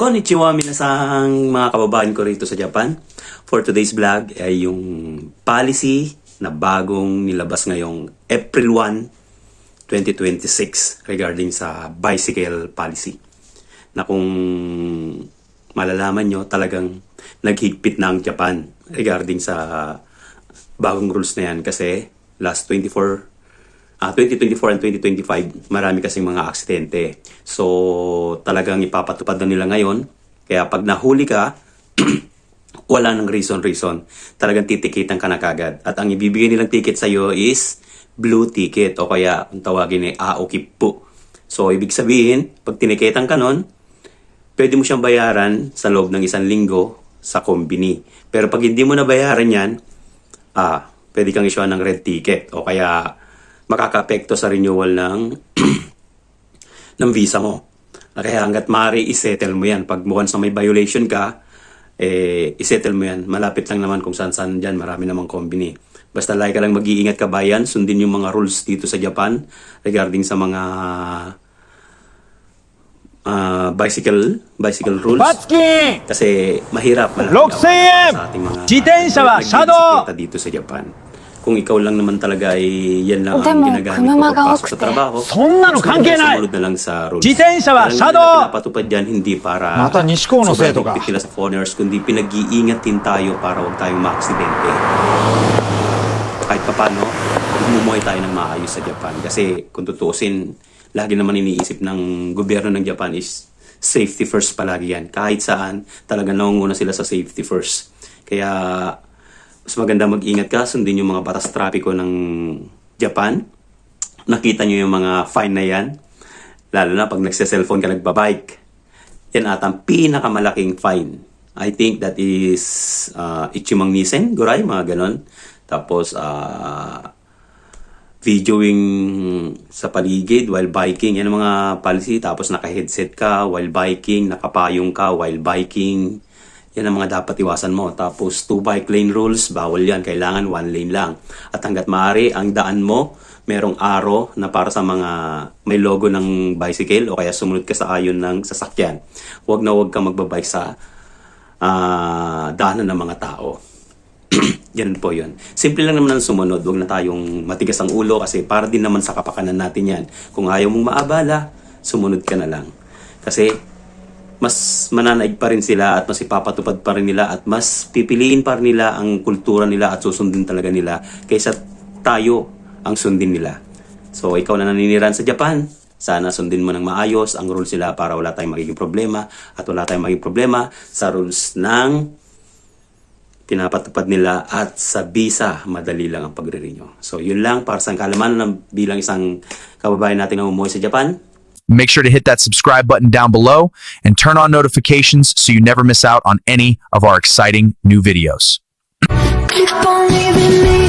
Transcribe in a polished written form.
Konnichiwa minasang mga kababayan ko rito sa Japan. For today's vlog ay yung policy na bagong nilabas ngayong April 1, 2026 regarding sa bicycle policy. Na kung malalaman nyo, talagang naghigpit na ang Japan regarding sa bagong rules na yan kasi last 2024 and 2025, marami kasing mga aksidente. So, talagang ipapatupad na nila ngayon. Kaya pag nahuli ka, wala nang reason. Talagang titikitan ka na kagad. At ang ibibigay nilang ticket sa'yo is blue ticket o kaya ang tawagin ay aokipu. So, ibig sabihin, pag tinikitan ka nun, pwede mo siyang bayaran sa loob ng 1 linggo sa kombini. Pero pag hindi mo na bayaran yan, pwede kang isyuhan ng red ticket o kaya makaka-apekto sa renewal ng visa mo. Kaya hanggat maaari, isettle mo yan. Pag once na may violation ka, isettle mo yan. Malapit lang naman kung saan-saan dyan. Marami namang kombini. Basta lagi ka lang mag-iingat ka bayan. Sundin yung mga rules dito sa Japan regarding sa mga bicycle rules. Kasi mahirap. 6000 円 sa ating mga 自転車は車道 dito sa Japan. Kung ikaw lang naman talaga ay yan lang ang Demo, ginagamit mo pagpasok sa trabaho, そんなの関係ない sumunod na lang sa rules. 自転車は車道 Kaya pinapatupad yan hindi para また西高の生徒が sobrang higpit nila sa foreigners, kundi pinag-iingat din tayo para huwag tayong maaksidente. Kahit papano, bumuhay tayo ng maayos sa Japan. Kasi kung tutuusin, lagi naman iniisip ng gobyerno ng Japan is safety first palagi yan. Kahit saan, talaga nangunguna sila sa safety first. Kaya mas maganda mag-ingat ka, sundin yung mga batas trapiko ng Japan. Nakita nyo yung mga fine na yan. Lalo na pag nagse-cellphone ka, nagbabike. Yan ata ang pinakamalaking fine. I think that is Ichimang Nisen, Guray, mga ganon. Tapos, videoing sa paligid while biking. Yan ang mga policy. Tapos naka-headset ka while biking, nakapayong ka while biking. Yan ang mga dapat iwasan mo. Tapos 2 bike lane rules, bawal yan. Kailangan 1 lane lang. At hanggat maaari, ang daan mo, merong arrow na para sa mga may logo ng bicycle o kaya sumunod ka sa ayon ng sasakyan. Huwag na huwag kang magbabike sa daanan ng mga tao. Yan po yun. Simple lang naman ang sumunod. Huwag na tayong matigas ang ulo kasi para din naman sa kapakanan natin yan. Kung ayaw mong maabala, sumunod ka na lang. Kasi mas mananaig pa rin sila at mas ipapatupad pa rin nila at mas pipiliin pa rin nila ang kultura nila at susundin talaga nila kaysa tayo ang sundin nila. So ikaw na naninirahan sa Japan, sana sundin mo ng maayos ang rules nila para wala tayong magiging problema at wala tayong magiging problema sa rules ng pinapatupad nila at sa visa, madali lang ang pagre-renew. So yun lang para sa kaalaman ng bilang isang kababayan natin na umuwi sa Japan. Make sure to hit that subscribe button down below and turn on notifications so you never miss out on any of our exciting new videos. Keep on leaving me.